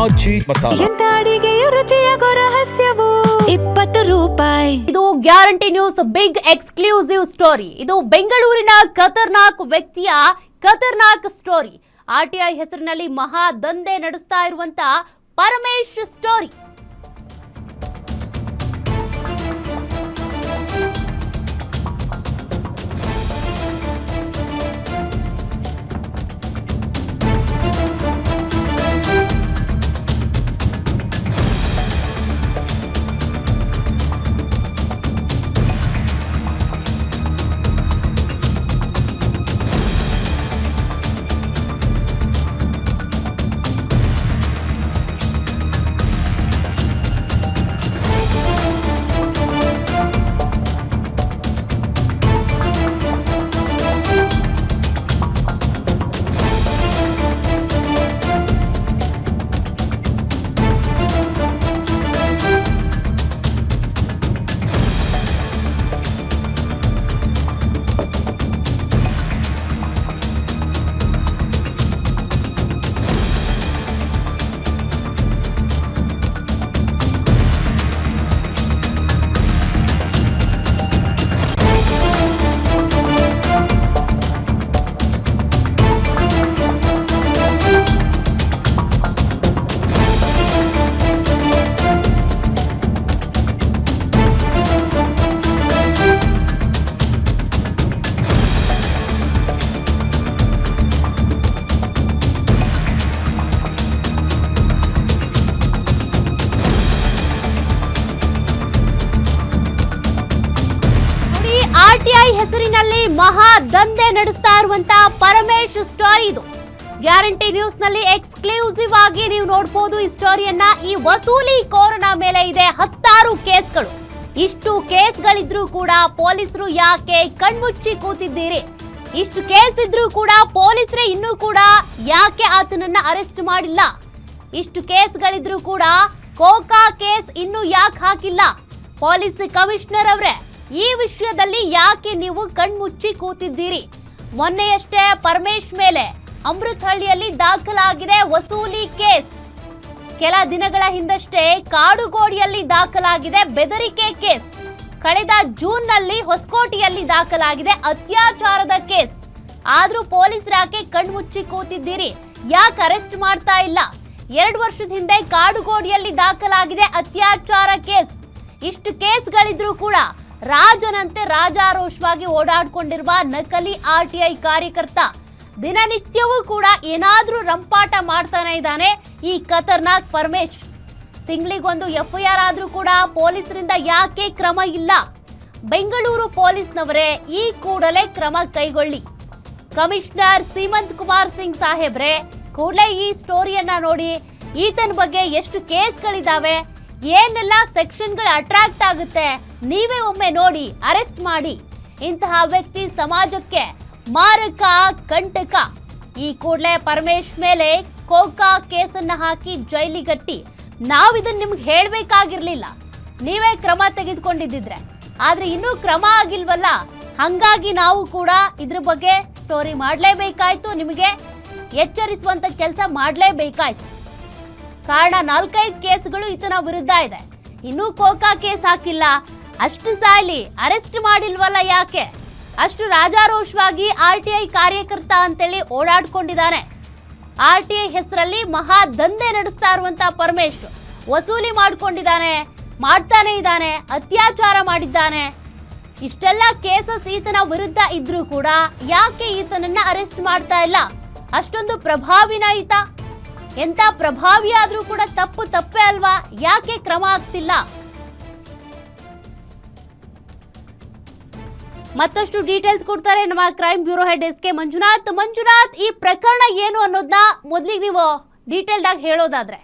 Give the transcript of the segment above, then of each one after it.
ಆಚಿ ಮಸಾಲ. ಎಂತ ಅಡಿಗೆಯ ರುಚಿಯಾಗೋ ರಹಸ್ಯವು 20 ರೂಪಾಯಿ. ಇದು guarantee news big exclusive story. ಇದು ಬೆಂಗಳೂರಿನ ಖತರ್ನಾಕ್ ವ್ಯಕ್ತಿಯ ಖತರ್ನಾಕ್ ಸ್ಟೋರಿ. ಆರ್ಟಿಐ ಹೆಸರಿನಲ್ಲಿ ಮಹಾ ದಂಧೆ ನಡೆಸ್ತಾ ಇರುವಂತ ಪರಮೇಶ್ ಸ್ಟೋರಿ. ಆರ್ಟಿಐ ಹೆಸರಿನಲ್ಲಿ ಮಹಾ ದಂಧೆ ನಡೆಸ್ತಾ ಇರುವಂತ ಪರಮೇಶ್ ಸ್ಟೋರಿ. ಇದು ಗ್ಯಾರಂಟಿ ನ್ಯೂಸ್ ನಲ್ಲಿ ಎಕ್ಸ್ಕ್ಲೂಸಿವ್ ಆಗಿ ನೀವು ನೋಡಬಹುದು ಈ ಸ್ಟೋರಿಯನ್ನ. ಈ ವಸೂಲಿ ಕೋರನ ಮೇಲೆ ಇದೆ 16 ಕೇಸ್ಗಳು. ಇಷ್ಟು ಕೇಸ್ಗಳಿದ್ರೂ ಕೂಡ ಪೊಲೀಸರು ಯಾಕೆ ಕಣ್ಮುಚ್ಚಿ ಕೂತಿದ್ದೀರಿ? ಇಷ್ಟು ಕೇಸ್ ಇದ್ರೂ ಕೂಡ ಪೊಲೀಸರೇ ಇನ್ನೂ ಕೂಡ ಯಾಕೆ ಆತನನ್ನ ಅರೆಸ್ಟ್ ಮಾಡಿಲ್ಲ? ಇಷ್ಟು ಕೇಸ್ಗಳಿದ್ರೂ ಕೂಡ ಕೋಕಾ ಕೇಸ್ ಇನ್ನೂ ಯಾಕೆ ಹಾಕಿಲ್ಲ? ಪೊಲೀಸ್ ಕಮಿಷನರ್ ಅವರೇ, ಈ ವಿಷಯದಲ್ಲಿ ಯಾಕೆ ನೀವು ಕಣ್ಮುಚ್ಚಿ ಕೂತಿದ್ದೀರಿ? ಮೊನ್ನೆಯಷ್ಟೇ ಪರಮೇಶ್ ಮೇಲೆ ಅಮೃತಹಳ್ಳಿಯಲ್ಲಿ ದಾಖಲಾಗಿದೆ ವಸೂಲಿ ಕೇಸ್. ಕೆಲ ದಿನಗಳ ಹಿಂದಷ್ಟೇ ಕಾಡುಗೋಡಿಯಲ್ಲಿ ದಾಖಲಾಗಿದೆ ಬೆದರಿಕೆ ಕೇಸ್. ಕಳೆದ ಜೂನ್ ನಲ್ಲಿ ಹೊಸಕೋಟೆಯಲ್ಲಿ ದಾಖಲಾಗಿದೆ ಅತ್ಯಾಚಾರದ ಕೇಸ್. ಆದ್ರೂ ಪೊಲೀಸರು ಯಾಕೆ ಕಣ್ಮುಚ್ಚಿ ಕೂತಿದ್ದೀರಿ? ಯಾಕೆ ಅರೆಸ್ಟ್ ಮಾಡ್ತಾ ಇಲ್ಲ? 2 ವರ್ಷದ ಹಿಂದೆ ಕಾಡುಗೋಡಿಯಲ್ಲಿ ದಾಖಲಾಗಿದೆ ಅತ್ಯಾಚಾರ ಕೇಸ್. ಇಷ್ಟು ಕೇಸ್ಗಳಿದ್ರೂ ಕೂಡ ರಾಜನಂತೆ ರಾಜಾರೋಷವಾಗಿ ಓಡಾಡ್ಕೊಂಡಿರುವ ನಕಲಿ ಆರ್ಟಿಐ ಕಾರ್ಯಕರ್ತ ದಿನನಿತ್ಯವೂ ಕೂಡ ಏನಾದ್ರೂ ರಂಪಾಟ ಮಾಡ್ತಾನೆ ಇದ್ದಾನೆ ಈ ಖತರ್ನಾಕ್ ಪರಮೇಶ್. ತಿಂಗಳಿಗೊಂದು FIR ಆದ್ರೂ ಕೂಡ ಪೊಲೀಸರಿಂದ ಯಾಕೆ ಕ್ರಮ ಇಲ್ಲ? ಬೆಂಗಳೂರು ಪೊಲೀಸ್ನವರೇ ಈ ಕೂಡಲೇ ಕ್ರಮ ಕೈಗೊಳ್ಳಿ. ಕಮಿಷನರ್ ಸೀಮಂತ್ ಕುಮಾರ್ ಸಿಂಗ್ ಸಾಹೇಬ್ರೆ, ಕೂಡಲೇ ಈ ಸ್ಟೋರಿಯನ್ನ ನೋಡಿ. ಈತನ ಬಗ್ಗೆ ಎಷ್ಟು ಕೇಸ್ಗಳಿದಾವೆ, ಏನೆಲ್ಲ ಸೆಕ್ಷನ್ಗಳು ಅಟ್ರಾಕ್ಟ್ ಆಗುತ್ತೆ, ನೀವೇ ಒಮ್ಮೆ ನೋಡಿ, ಅರೆಸ್ಟ್ ಮಾಡಿ. ಇಂತಹ ವ್ಯಕ್ತಿ ಸಮಾಜಕ್ಕೆ ಮಾರಕ ಕಂಟಕ. ಈ ಕೂಡಲೇ ಪರಮೇಶ್ ಮೇಲೆ ಕೋಕಾ ಕೇಸನ್ನ ಹಾಕಿ ಜೈಲಿಗಟ್ಟಿ. ನಾವಿದನ್ನ ನಿಮ್ಗೆ ಹೇಳ್ಬೇಕಾಗಿರ್ಲಿಲ್ಲ, ನೀವೇ ಕ್ರಮ ತೆಗೆದುಕೊಂಡಿದ್ದಿದ್ರೆ. ಆದ್ರೆ ಇನ್ನೂ ಕ್ರಮ ಆಗಿಲ್ವಲ್ಲ, ಹಂಗಾಗಿ ನಾವು ಕೂಡ ಇದ್ರ ಬಗ್ಗೆ ಸ್ಟೋರಿ ಮಾಡ್ಲೇಬೇಕಾಯ್ತು, ನಿಮಗೆ ಎಚ್ಚರಿಸುವಂತ ಕೆಲಸ ಮಾಡ್ಲೇಬೇಕಾಯ್ತು. ಕಾರಣ 4-5 ಕೇಸ್ಗಳು ಈತನ ವಿರುದ್ಧ ಇದೆ, ಇನ್ನೂ ಕೋಕಾ ಕೇಸ್ ಹಾಕಿಲ್ಲ. ಅಷ್ಟು ಸಾಲಿ ಅರೆಸ್ಟ್ ಮಾಡಿಲ್ವಲ್ಲ ಯಾಕೆ? ಅಷ್ಟು ರಾಜಾರೋಷವಾಗಿ RTI ಕಾರ್ಯಕರ್ತ ಅಂತೇಳಿ ಓಡಾಡ್ಕೊಂಡಿದ್ದಾನೆ. RTI ಹೆಸರಲ್ಲಿ ಮಹಾ ದಂಧೆ ನಡೆಸ್ತಾ ಇರುವಂತ ಪರಮೇಶ್ ವಸೂಲಿ ಮಾಡ್ತಾನೆ ಇದ್ದಾನೆ, ಅತ್ಯಾಚಾರ ಮಾಡಿದ್ದಾನೆ. ಇಷ್ಟೆಲ್ಲ ಕೇಸಸ್ ಈತನ ವಿರುದ್ಧ ಇದ್ರೂ ಕೂಡ ಯಾಕೆ ಈತನನ್ನ ಅರೆಸ್ಟ್ ಮಾಡ್ತಾ ಇಲ್ಲ? ಅಷ್ಟೊಂದು ಪ್ರಭಾವಿನ ಈತ? ಎಂತ ಪ್ರಭಾವಿ ಆದ್ರೂ ಕೂಡ ತಪ್ಪೇ ಅಲ್ವಾ? ಯಾಕೆ ಕ್ರಮ ಆಗ್ತಿಲ್ಲ? ಮತ್ತಷ್ಟು ಡೀಟೇಲ್ಸ್ ಕೊಡ್ತಾರೆ ನಮ್ಮ crime bureau head SK Manjunath, ಈ ಪ್ರಕರಣ ಏನು ಅನ್ನೋದನ್ನ ಮೊದಲಿಗೆ ನೀವು ಡೀಟೇಲ್ಡ್ ಆಗಿ ಹೇಳೋದಾದ್ರೆ.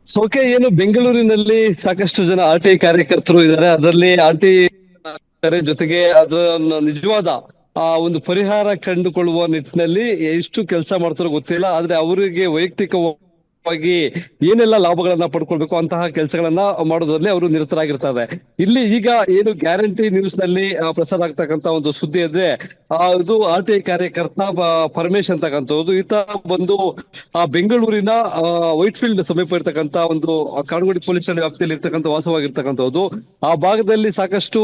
ಸೋಕೆ ಏನು, ಬೆಂಗಳೂರಿನಲ್ಲಿ ಸಾಕಷ್ಟು ಜನ RTI ಕಾರ್ಯಕರ್ತರು ಇದ್ದಾರೆ. ಅದರಲ್ಲಿ RTI ಜೊತೆಗೆ ಅದರ ನಿಜವಾದ ಒಂದು ಪರಿಹಾರ ಕಂಡುಕೊಳ್ಳುವ ನಿಟ್ಟಿನಲ್ಲಿ ಎಷ್ಟು ಕೆಲಸ ಮಾಡ್ತಾರೋ ಗೊತ್ತಿಲ್ಲ. ಆದ್ರೆ ಅವರಿಗೆ ವೈಯಕ್ತಿಕ ಏನೆಲ್ಲ ಲಾಭಗಳನ್ನ ಪಡ್ಕೊಳ್ಬೇಕು ಅಂತಹ ಕೆಲಸಗಳನ್ನ ಮಾಡೋದ್ರಲ್ಲಿ ಅವರು ನಿರತರಾಗಿರ್ತಾರೆ. ಇಲ್ಲಿ ಈಗ ಏನು ಗ್ಯಾರಂಟಿ ನ್ಯೂಸ್ ನಲ್ಲಿ ಪ್ರಸಾರ ಆಗ್ತಕ್ಕಂತ ಒಂದು ಸುದ್ದಿ ಅಂದ್ರೆ ಇದು RTI ಕಾರ್ಯಕರ್ತ ಪರಮೇಶ್ ಅಂತಕ್ಕಂಥದ್ದು. ಈತ ಬಂದು ಬೆಂಗಳೂರಿನ ವೈಟ್ ಫೀಲ್ಡ್ ಸಮೀಪ ಇರ್ತಕ್ಕಂತ ಒಂದು ಕಾಡುಗೋಡಿ ಪೊಲೀಸ್ ಠಾಣೆ ವ್ಯಾಪ್ತಿಯಲ್ಲಿ ಇರ್ತಕ್ಕಂಥ ವಾಸವಾಗಿರ್ತಕ್ಕಂಥದ್ದು. ಆ ಭಾಗದಲ್ಲಿ ಸಾಕಷ್ಟು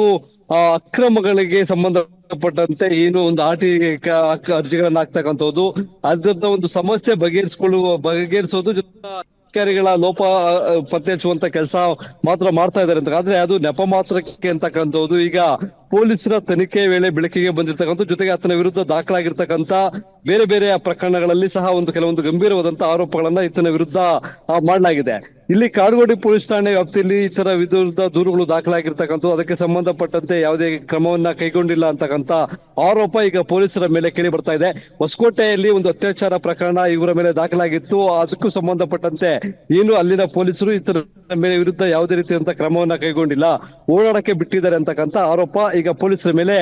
ಅಕ್ರಮಗಳಿಗೆ ಸಂಬಂಧಪಟ್ಟಂತೆ ಏನು ಒಂದು ಅರ್ಜಿಗಳನ್ನ ಹಾಕ್ತಕ್ಕಂಥದ್ದು, ಅದನ್ನ ಒಂದು ಸಮಸ್ಯೆ ಬಗೆಹರಿಸೋದು ಅಧಿಕಾರಿಗಳ ಲೋಪ ಪತ್ತೆ ಹಚ್ಚುವಂತ ಕೆಲಸ ಮಾತ್ರ ಮಾಡ್ತಾ ಇದ್ದಾರೆ ಅಂತ. ಆದ್ರೆ ಅದು ನೆಪ ಮಾತ್ರಕ್ಕೆ ಅಂತಕ್ಕಂಥದ್ದು ಈಗ ಪೊಲೀಸರ ತನಿಖೆ ವೇಳೆ ಬೆಳಕಿಗೆ ಬಂದಿರತಕ್ಕಂಥ, ಜೊತೆಗೆ ಆತನ ವಿರುದ್ಧ ದಾಖಲಾಗಿರ್ತಕ್ಕಂಥ ಬೇರೆ ಬೇರೆ ಪ್ರಕರಣಗಳಲ್ಲಿ ಸಹ ಕೆಲವೊಂದು ಗಂಭೀರವಾದಂತಹ ಆರೋಪಗಳನ್ನ ಈತನ ವಿರುದ್ಧ ಮಾಡಲಾಗಿದೆ. ಇಲ್ಲಿ ಕಾಡುಗೋಡಿ ಪೊಲೀಸ್ ಠಾಣೆ ವ್ಯಾಪ್ತಿಯಲ್ಲಿ ಈತರ ವಿರುದ್ಧ ದೂರುಗಳು ದಾಖಲಾಗಿರ್ತಕ್ಕಂಥ, ಅದಕ್ಕೆ ಸಂಬಂಧಪಟ್ಟಂತೆ ಯಾವುದೇ ಕ್ರಮವನ್ನ ಕೈಗೊಂಡಿಲ್ಲ ಅಂತಕ್ಕಂಥ ಆರೋಪ ಈಗ ಪೊಲೀಸರ ಮೇಲೆ ಕೇಳಿ ಬರ್ತಾ ಇದೆ. ಹೊಸಕೋಟೆಯಲ್ಲಿ ಒಂದು ಅತ್ಯಾಚಾರ ಪ್ರಕರಣ ಇವರ ಮೇಲೆ ದಾಖಲಾಗಿತ್ತು. ಅದಕ್ಕೂ ಸಂಬಂಧಪಟ್ಟಂತೆ ಏನು ಅಲ್ಲಿನ ಪೊಲೀಸರು ಈತರ ಮೇಲೆ ವಿರುದ್ಧ ಯಾವುದೇ ರೀತಿಯಂತ ಕ್ರಮವನ್ನ ಕೈಗೊಂಡಿಲ್ಲ, ಓಡಾಡಕ್ಕೆ ಬಿಟ್ಟಿದ್ದಾರೆ ಅಂತಕ್ಕಂಥ ಆರೋಪ ಈಗ ಪೊಲೀಸರ ಮೇಲೆ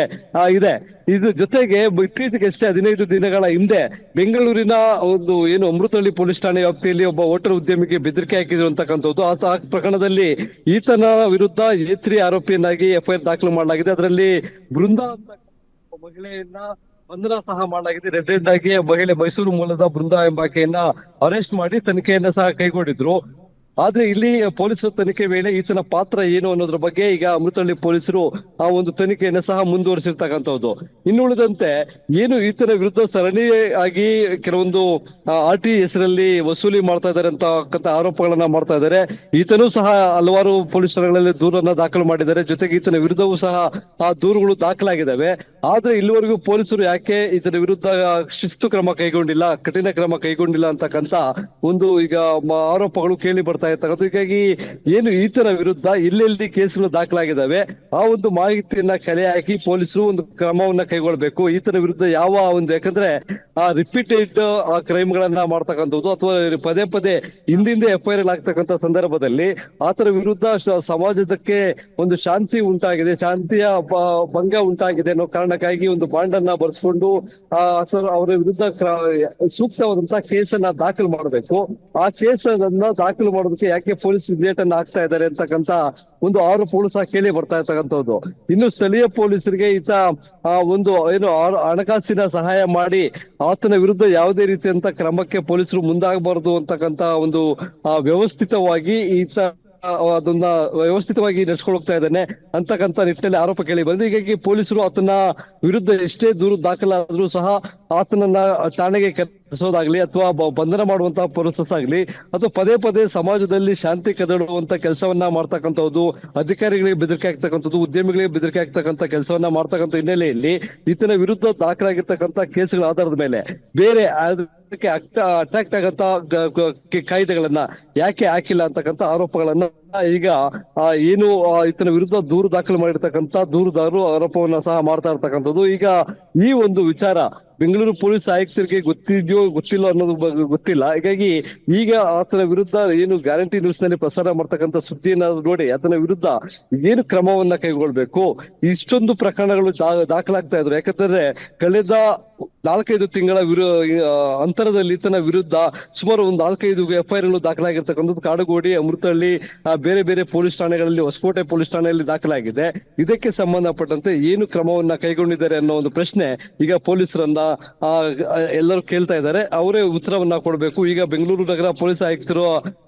ಇದೆ. ಇದು ಜೊತೆಗೆ ಇತ್ತೀಚೆಗಷ್ಟೇ 15 ದಿನಗಳ ಹಿಂದೆ ಬೆಂಗಳೂರಿನ ಒಂದು ಏನು ಅಮೃತಹಳ್ಳಿ ಪೊಲೀಸ್ ಠಾಣೆ ವ್ಯಾಪ್ತಿಯಲ್ಲಿ ಒಬ್ಬ ಹೋಟೆಲ್ ಉದ್ಯಮಿಗೆ ಬೆದರಿಕೆ ಹಾಕಿದ್ರು ಅಂತಕ್ಕಂಥದ್ದು. ಆ ಪ್ರಕರಣದಲ್ಲಿ ಈತನ ವಿರುದ್ಧ A3 ಆರೋಪಿಯನ್ನಾಗಿ FIR ದಾಖಲು ಮಾಡಲಾಗಿದೆ. ಅದರಲ್ಲಿ ಬೃಂದ ಅಂತ ಮಹಿಳೆಯನ್ನ ಬಂಧನ ಸಹ ಮಾಡಲಾಗಿದೆ. ರೆಡ್ ಹೆಡ್ ಆಗಿ ಮಹಿಳೆ ಮೈಸೂರು ಮೂಲದ ಬೃಂದ ಎಂಬಾಕೆಯನ್ನ ಅರೆಸ್ಟ್ ಮಾಡಿ ತನಿಖೆಯನ್ನ ಸಹ ಕೈಗೊಂಡಿದ್ರು. ಆದ್ರೆ ಇಲ್ಲಿ ಪೊಲೀಸರ ತನಿಖೆ ವೇಳೆ ಈತನ ಪಾತ್ರ ಏನು ಅನ್ನೋದ್ರ ಬಗ್ಗೆ ಈಗ ಅಮೃತಹಳ್ಳಿ ಪೊಲೀಸರು ಆ ಒಂದು ತನಿಖೆಯನ್ನ ಸಹ ಮುಂದುವರಿಸಿರ್ತಕ್ಕಂಥದ್ದು. ಇನ್ನುಳಿದಂತೆ ಏನು ಈತನ ವಿರುದ್ಧ ಸರಣಿಯಾಗಿ ಕೆಲವೊಂದು RTI ಹೆಸರಲ್ಲಿ ವಸೂಲಿ ಮಾಡ್ತಾ ಇದ್ದಾರೆ ಅಂತಕ್ಕಂಥ ಆರೋಪಗಳನ್ನ ಮಾಡ್ತಾ ಇದ್ದಾರೆ. ಈತನೂ ಸಹ ಹಲವಾರು ಪೊಲೀಸ್ ಠಾಣೆಗಳಲ್ಲಿ ದೂರನ್ನ ದಾಖಲು ಮಾಡಿದ್ದಾರೆ. ಜೊತೆಗೆ ಈತನ ವಿರುದ್ಧವೂ ಸಹ ಆ ದೂರುಗಳು ದಾಖಲಾಗಿದ್ದಾವೆ. ಆದ್ರೆ ಇಲ್ಲಿವರೆಗೂ ಪೊಲೀಸರು ಯಾಕೆ ಈತನ ವಿರುದ್ಧ ಶಿಸ್ತು ಕ್ರಮ ಕೈಗೊಂಡಿಲ್ಲ, ಕಠಿಣ ಕ್ರಮ ಕೈಗೊಂಡಿಲ್ಲ ಅಂತಕ್ಕಂಥ ಒಂದು ಈಗ ಆರೋಪಗಳು ಕೇಳಿ ಬರ್ತಾ ಇರ್ತಕ್ಕಂಥ. ಹೀಗಾಗಿ ಏನು ಈತನ ವಿರುದ್ಧ ಎಲ್ಲೆಲ್ಲಿ ಕೇಸ್ಗಳು ದಾಖಲಾಗಿದ್ದಾವೆ ಆ ಒಂದು ಮಾಹಿತಿಯನ್ನ ಕಲೆ ಹಾಕಿ ಪೊಲೀಸರು ಒಂದು ಕ್ರಮವನ್ನ ಕೈಗೊಳ್ಬೇಕು. ಈತನ ವಿರುದ್ಧ ಯಾವ ಒಂದು, ಯಾಕಂದ್ರೆ ರಿಪೀಟೆಡ್ ಕ್ರೈಮ್ ಗಳನ್ನ ಮಾಡ್ತಕ್ಕಂಥದ್ದು ಅಥವಾ ಪದೇ ಪದೇ ಹಿಂದಿಂದೆ FIR ಆಗ್ತಕ್ಕಂಥ ಸಂದರ್ಭದಲ್ಲಿ ಆತರ ವಿರುದ್ಧ ಸಮಾಜಕ್ಕೆ ಒಂದು ಶಾಂತಿ ಉಂಟಾಗಿದೆ, ಶಾಂತಿಯ ಭಂಗ ಉಂಟಾಗಿದೆ ಅನ್ನೋ ಕಾರಣಕ್ಕಾಗಿ ಒಂದು ಬಾಂಡನ್ನ ಬರ್ಸ್ಕೊಂಡು ಅವರ ವಿರುದ್ಧ ಸೂಕ್ತವಾದಂತಹ ಕೇಸನ್ನ ದಾಖಲು ಮಾಡಬೇಕು. ಆ ಕೇಸನ್ನ ದಾಖಲು ಮಾಡೋದಕ್ಕೆ ಯಾಕೆ ಪೊಲೀಸ್ ಲೇಟ್ ಅನ್ನ ಆಗ್ತಾ ಇದ್ದಾರೆ ಅಂತಕ್ಕಂಥ ಒಂದು ಆರೋಪಗಳು ಸಹ ಕೇಳಿ ಬರ್ತಾ ಇರ್ತಕ್ಕಂಥದ್ದು. ಇನ್ನು ಸ್ಥಳೀಯ ಪೊಲೀಸರಿಗೆ ಈತ ಒಂದು ಏನು ಹಣಕಾಸಿನ ಸಹಾಯ ಮಾಡಿ ಆತನ ವಿರುದ್ಧ ಯಾವುದೇ ರೀತಿಯಂತ ಕ್ರಮಕ್ಕೆ ಪೊಲೀಸರು ಮುಂದಾಗಬಾರದು ಅಂತಕ್ಕಂಥ ಒಂದು ವ್ಯವಸ್ಥಿತವಾಗಿ ಈತ ಅದನ್ನ ವ್ಯವಸ್ಥಿತವಾಗಿ ನಡೆಸ್ಕೊಳ್ತಾ ಇದ್ದಾನೆ ಅಂತಕ್ಕಂಥ ನಿಟ್ಟಿನಲ್ಲಿ ಆರೋಪ ಕೇಳಿ ಬಂದಿದೆ. ಹೀಗಾಗಿ ಪೊಲೀಸರು ಆತನ ವಿರುದ್ಧ ಎಷ್ಟೇ ದೂರು ದಾಖಲಾದ್ರೂ ಸಹ ಆತನನ್ನ ಠಾಣೆಗೆ ಕರೆಸೋದಾಗ್ಲಿ ಅಥವಾ ಬಂಧನ ಮಾಡುವಂತಹ ಪ್ರೋಸೆಸ್ ಆಗ್ಲಿ ಅಥವಾ ಪದೇ ಪದೇ ಸಮಾಜದಲ್ಲಿ ಶಾಂತಿ ಕದಡುವಂತ ಕೆಲಸವನ್ನ ಮಾಡ್ತಕ್ಕಂಥದ್ದು, ಅಧಿಕಾರಿಗಳಿಗೆ ಬೆದರಿಕೆ ಆಗ್ತಕ್ಕಂಥದ್ದು, ಉದ್ಯಮಿಗಳಿಗೆ ಬೆದರಿಕೆ ಆಗ್ತಕ್ಕಂಥ ಕೆಲಸವನ್ನ ಮಾಡ್ತಕ್ಕಂಥ ಹಿನ್ನೆಲೆಯಲ್ಲಿ ಈತನ ವಿರುದ್ಧ ದಾಖಲಾಗಿರ್ತಕ್ಕಂಥ ಕೇಸುಗಳ ಆಧಾರದ ಮೇಲೆ ಬೇರೆ ಅದಕ್ಕೆ ಅಟ್ರಾಕ್ಟ್ ಆಗಂತ ಕಾಯ್ದೆಗಳನ್ನ ಯಾಕೆ ಹಾಕಿಲ್ಲ ಅಂತಕ್ಕಂಥ ಆರೋಪಗಳನ್ನ ಈಗ ಏನು ಈತನ ವಿರುದ್ಧ ದೂರು ದಾಖಲು ಮಾಡಿರ್ತಕ್ಕಂಥ ದೂರುದಾರರು ಆರೋಪವನ್ನ ಸಹ ಮಾಡ್ತಾ ಇರ್ತಕ್ಕಂಥದ್ದು. ಈಗ ಈ ಒಂದು ವಿಚಾರ ಬೆಂಗಳೂರು ಪೊಲೀಸ್ ಆಯುಕ್ತರಿಗೆ ಗೊತ್ತಿದೆಯೋ ಗೊತ್ತಿಲ್ಲ ಅನ್ನೋದು ಗೊತ್ತಿಲ್ಲ. ಹೀಗಾಗಿ ಈಗ ಆತನ ವಿರುದ್ಧ ಏನು ಗ್ಯಾರಂಟಿ ನ್ಯೂಸ್ ನಲ್ಲಿ ಪ್ರಸಾರ ಮಾಡ್ತಕ್ಕಂಥ ಸುದ್ದಿಯನ್ನ ನೋಡಿ ಆತನ ವಿರುದ್ಧ ಏನು ಕ್ರಮವನ್ನ ಕೈಗೊಳ್ಬೇಕು. ಇಷ್ಟೊಂದು ಪ್ರಕರಣಗಳು ದಾಖಲಾಗ್ತಾ ಇದ್ರು. ಯಾಕಂತಂದ್ರೆ ಕಳೆದ 4-5 ತಿಂಗಳ ಅಂತರದಲ್ಲಿ ಈತನ ವಿರುದ್ಧ ಸುಮಾರು ಒಂದು 4-5 FIR ದಾಖಲಾಗಿರ್ತಕ್ಕಂಥದ್ದು ಕಾಡುಗೋಡಿ, ಅಮೃತಹಳ್ಳಿ, ಬೇರೆ ಬೇರೆ ಪೊಲೀಸ್ ಠಾಣೆಗಳಲ್ಲಿ, ಹೊಸಕೋಟೆ ಪೊಲೀಸ್ ಠಾಣೆಯಲ್ಲಿ ದಾಖಲಾಗಿದೆ. ಇದಕ್ಕೆ ಸಂಬಂಧಪಟ್ಟಂತೆ ಏನು ಕ್ರಮವನ್ನ ಕೈಗೊಂಡಿದ್ದಾರೆ ಅನ್ನೋ ಒಂದು ಪ್ರಶ್ನೆ ಈಗ ಪೊಲೀಸರನ್ನ ಎಲ್ಲರೂ ಕೇಳ್ತಾ ಇದ್ದಾರೆ. ಅವರೇ ಉತ್ತರವನ್ನ ಕೊಡ್ಬೇಕು. ಈಗ ಬೆಂಗಳೂರು ನಗರ ಪೊಲೀಸ್ ಆಯುಕ್ತರು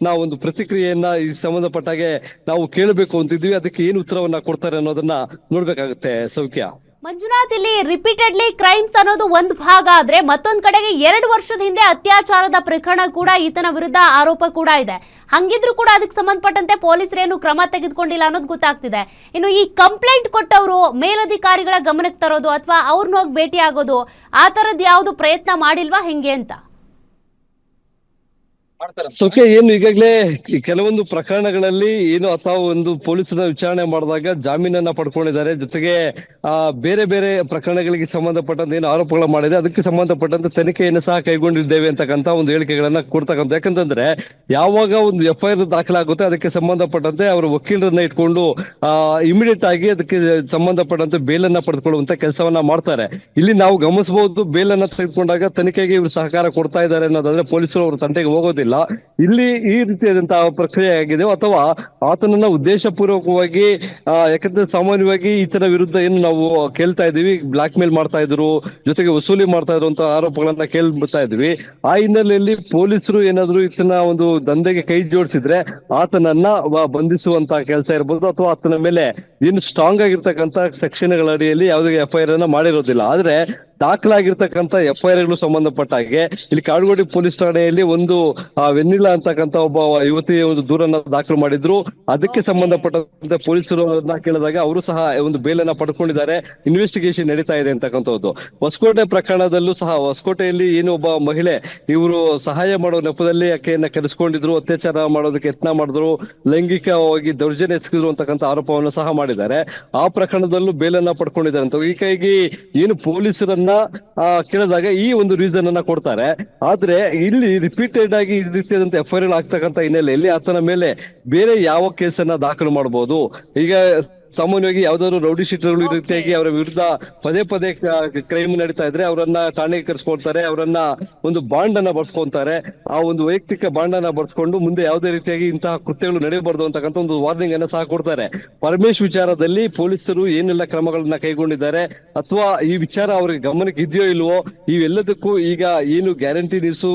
ನಾವು ಒಂದು ಪ್ರತಿಕ್ರಿಯೆಯನ್ನ ಈ ಸಂಬಂಧಪಟ್ಟಾಗೆ ನಾವು ಕೇಳಬೇಕು ಅಂತಿದ್ವಿ. ಅದಕ್ಕೆ ಏನು ಉತ್ತರವನ್ನ ಕೊಡ್ತಾರೆ ಅನ್ನೋದನ್ನ ನೋಡ್ಬೇಕಾಗುತ್ತೆ. ಸೌಖ್ಯ ಮಂಜುನಾಥ್, ಇಲ್ಲಿ ರಿಪೀಟೆಡ್ಲಿ ಕ್ರೈಮ್ಸ್ ಅನ್ನೋದು ಒಂದು ಭಾಗ ಆದ್ರೆ ಮತ್ತೊಂದ್ ಕಡೆಗೆ 2 ವರ್ಷದ ಹಿಂದೆ ಅತ್ಯಾಚಾರದ ಪ್ರಕರಣ ಕೂಡ ಈತನ ವಿರುದ್ಧ ಆರೋಪ ಕೂಡ ಇದೆ. ಹಂಗಿದ್ರು ಕೂಡ ಅದಕ್ಕೆ ಸಂಬಂಧಪಟ್ಟಂತೆ ಪೊಲೀಸರೇನು ಕ್ರಮ ತೆಗೆದುಕೊಂಡಿಲ್ಲ ಅನ್ನೋದು ಗೊತ್ತಾಗ್ತಿದೆ. ಇನ್ನು ಈ ಕಂಪ್ಲೇಂಟ್ ಕೊಟ್ಟವರು ಮೇಲಧಿಕಾರಿಗಳ ಗಮನಕ್ಕೆ ತರೋದು ಅಥವಾ ಅವ್ರನ್ನ ಹೋಗಿ ಭೇಟಿ ಆಗೋದು ಆ ತರದ್ ಯಾವ್ದು ಪ್ರಯತ್ನ ಮಾಡಿಲ್ವಾ ಹೆಂಗೆ ಅಂತ? ಸೌಖ್ಯ, ಏನು ಈಗಾಗಲೇ ಕೆಲವೊಂದು ಪ್ರಕರಣಗಳಲ್ಲಿ ಏನು ಅಥವಾ ಒಂದು ಪೊಲೀಸರ ವಿಚಾರಣೆ ಮಾಡಿದಾಗ ಜಾಮೀನನ್ನ ಪಡ್ಕೊಂಡಿದ್ದಾರೆ. ಜೊತೆಗೆ ಬೇರೆ ಬೇರೆ ಪ್ರಕರಣಗಳಿಗೆ ಸಂಬಂಧಪಟ್ಟಂತ ಏನು ಆರೋಪಗಳ ಮಾಡಿದೆ ಅದಕ್ಕೆ ಸಂಬಂಧಪಟ್ಟಂತ ತನಿಖೆಯನ್ನು ಸಹ ಕೈಗೊಂಡಿದ್ದೇವೆ ಅಂತಕ್ಕಂಥ ಒಂದು ಹೇಳಿಕೆಗಳನ್ನ ಕೊಡ್ತಕ್ಕಂಥ. ಯಾಕಂತಂದ್ರೆ ಯಾವಾಗ ಒಂದು FIR ದಾಖಲಾಗುತ್ತೆ ಅದಕ್ಕೆ ಸಂಬಂಧಪಟ್ಟಂತೆ ಅವರ ವಕೀಲರನ್ನ ಇಟ್ಕೊಂಡು ಇಮಿಡಿಯೇಟ್ ಆಗಿ ಅದಕ್ಕೆ ಸಂಬಂಧಪಟ್ಟಂತೆ ಬೇಲನ್ನ ಪಡೆದುಕೊಳ್ಳುವಂತ ಕೆಲಸವನ್ನ ಮಾಡ್ತಾರೆ. ಇಲ್ಲಿ ನಾವು ಗಮನಿಸಬಹುದು, ಬೇಲನ್ನ ತೆಗೆದುಕೊಂಡಾಗ ತನಿಖೆಗೆ ಇವರು ಸಹಕಾರ ಕೊಡ್ತಾ ಇದ್ದಾರೆ ಅನ್ನೋದಾದ್ರೆ ಪೊಲೀಸರು ಅವ್ರ ತಂಟೆಗೆ ಹೋಗೋದಿಲ್ಲ. ಇಲ್ಲ. ಇಲ್ಲಿ ಈ ರೀತಿಯಾದಂತಹ ಪ್ರಕ್ರಿಯೆ ಆಗಿದೆ ಅಥವಾ ಆತನನ್ನ ಉದ್ದೇಶಪೂರ್ವಕವಾಗಿ ಯಾಕಂದ್ರೆ ಸಾಮಾನ್ಯವಾಗಿ ಈತನ ವಿರುದ್ಧ ಏನು ನಾವು ಕೇಳ್ತಾ ಇದೀವಿ, ಬ್ಲಾಕ್ ಮೇಲ್ ಮಾಡ್ತಾ ಇದ್ರು, ಜೊತೆಗೆ ವಸೂಲಿ ಮಾಡ್ತಾ ಇದ್ರು ಅಂತ ಆರೋಪಗಳನ್ನ ಕೇಳ್ಬಿಡ್ತಾ ಇದ್ವಿ. ಆ ಹಿನ್ನೆಲೆಯಲ್ಲಿ ಪೊಲೀಸರು ಏನಾದ್ರು ಈತನ ಒಂದು ದಂಧೆಗೆ ಕೈ ಜೋಡಿಸಿದ್ರೆ ಆತನನ್ನ ಬಂಧಿಸುವಂತ ಕೆಲಸ ಇರ್ಬೋದು, ಅಥವಾ ಆತನ ಮೇಲೆ ಏನು ಸ್ಟ್ರಾಂಗ್ ಆಗಿರ್ತಕ್ಕಂಥ ಸೆಕ್ಷನ್ಗಳ ಅಡಿಯಲ್ಲಿ ಯಾವುದೇ FIR ಅನ್ನ ಮಾಡಿರೋದಿಲ್ಲ. ಆದ್ರೆ ದಾಖಲಾಗಿರ್ತಕ್ಕಂಥ FIR ಗಳು ಸಂಬಂಧಪಟ್ಟ ಹಾಗೆ ಇಲ್ಲಿ ಕಾಡುಗೋಡಿ ಪೊಲೀಸ್ ಠಾಣೆಯಲ್ಲಿ ಒಂದು ವೆನ್ನಿಲಾ ಅಂತಕ್ಕಂಥ ಒಬ್ಬ ಯುವತಿ ಒಂದು ದೂರನ್ನ ದಾಖಲು ಮಾಡಿದ್ರು. ಅದಕ್ಕೆ ಸಂಬಂಧಪಟ್ಟಂತೆ ಪೊಲೀಸರು ಕೇಳಿದಾಗ ಅವರು ಸಹ ಒಂದು ಬೇಲನ್ನ ಪಡ್ಕೊಂಡಿದ್ದಾರೆ. ಇನ್ವೆಸ್ಟಿಗೇಷನ್ ನಡೀತಾ ಇದೆ ಅಂತಕ್ಕಂಥದ್ದು. ಹೊಸಕೋಟೆ ಪ್ರಕರಣದಲ್ಲೂ ಸಹ ಹೊಸಕೋಟೆಯಲ್ಲಿ ಏನು ಒಬ್ಬ ಮಹಿಳೆ ಇವರು ಸಹಾಯ ಮಾಡೋ ನೆಪದಲ್ಲಿ ಆಕೆಯನ್ನ ಕೆಡಿಸ್ಕೊಂಡಿದ್ರು, ಅತ್ಯಾಚಾರ ಮಾಡೋದಕ್ಕೆ ಯತ್ನ ಮಾಡಿದ್ರು, ಲೈಂಗಿಕವಾಗಿ ದೌರ್ಜನ್ಯ ಎಸಗಿದ್ರು ಅಂತಕ್ಕಂಥ ಆರೋಪವನ್ನು ಸಹ ಮಾಡಿದ್ದಾರೆ. ಆ ಪ್ರಕರಣದಲ್ಲೂ ಬೇಲನ್ನ ಪಡ್ಕೊಂಡಿದ್ದಾರೆ ಅಂತ ಹೀಗಾಗಿ ಏನು ಪೊಲೀಸರನ್ನ ಕೇಳಿದಾಗ ಈ ಒಂದು ರೀಸನ್ ಅನ್ನ ಕೊಡ್ತಾರೆ. ಆದ್ರೆ ಇಲ್ಲಿ ರಿಪೀಟೆಡ್ ಆಗಿ ಈ ರೀತಿಯಾದಂತ FIR ಆಗ್ತಕ್ಕಂಥ ಹಿನ್ನೆಲೆಯಲ್ಲಿ ಆತನ ಮೇಲೆ ಬೇರೆ ಯಾವ ಕೇಸನ್ನ ದಾಖಲು ಮಾಡಬಹುದು? ಈಗ ಸಾಮಾನ್ಯವಾಗಿ ಯಾವ್ದಾದ್ರು ರೌಡಿ ಶೀಟರ್ಗಳು ಈ ರೀತಿಯಾಗಿ ಅವರ ವಿರುದ್ಧ ಪದೇ ಪದೇ ಕ್ರೈಮ್ ನಡೀತಾ ಇದ್ರೆ ಅವರನ್ನ ಠಾಣೆಗೆ ಕರೆಸ್ಕೊಳ್ತಾರೆ, ಅವರನ್ನ ಒಂದು ಬಾಂಡ್ ಅನ್ನ ಬರ್ಸ್ಕೊಂತಾರೆ. ಆ ಒಂದು ವೈಯಕ್ತಿಕ ಬಾಂಡ್ ಅನ್ನ ಬರ್ಸ್ಕೊಂಡು ಮುಂದೆ ಯಾವುದೇ ರೀತಿಯಾಗಿ ಇಂತಹ ಕೃತ್ಯಗಳು ನಡೆಯಬಾರ್ದು ಅಂತಕ್ಕಂಥ ಒಂದು ವಾರ್ನಿಂಗ್ ಅನ್ನ ಸಹ ಕೊಡ್ತಾರೆ. ಪರಮೇಶ್ ವಿಚಾರದಲ್ಲಿ ಪೊಲೀಸರು ಏನೆಲ್ಲ ಕ್ರಮಗಳನ್ನ ಕೈಗೊಂಡಿದ್ದಾರೆ ಅಥವಾ ಈ ವಿಚಾರ ಅವ್ರಿಗೆ ಗಮನಕ್ಕೆ ಇದೆಯೋ ಇಲ್ವೋ, ಇವೆಲ್ಲದಕ್ಕೂ ಈಗ ಏನು ಗ್ಯಾರಂಟಿ ನೀಡ್ಸು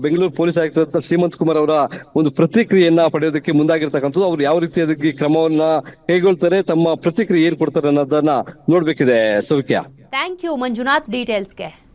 ಬೆಂಗಳೂರು ಪೊಲೀಸ್ ಆಯುಕ್ತ ಶ್ರೀಮಂತ್ ಕುಮಾರ್ ಅವರ ಒಂದು ಪ್ರತಿಕ್ರಿಯೆಯನ್ನ ಪಡೆಯೋದಕ್ಕೆ ಮುಂದಾಗಿರ್ತಕ್ಕಂಥದ್ದು. ಅವ್ರು ಯಾವ ರೀತಿಯಾದ ಕ್ರಮವನ್ನ ಕೈಗೊಳ್ತಾರೆ, ತಮ್ಮ ಪ್ರತಿಕ್ರಿಯೆ ಏನ್ ಕೊಡ್ತಾರೆ ಅನ್ನೋದನ್ನ ನೋಡ್ಬೇಕಿದೆ. ಸೌಖ್ಯ. Thank you Manjunath ಡೀಟೇಲ್ಸ್ಗೆ.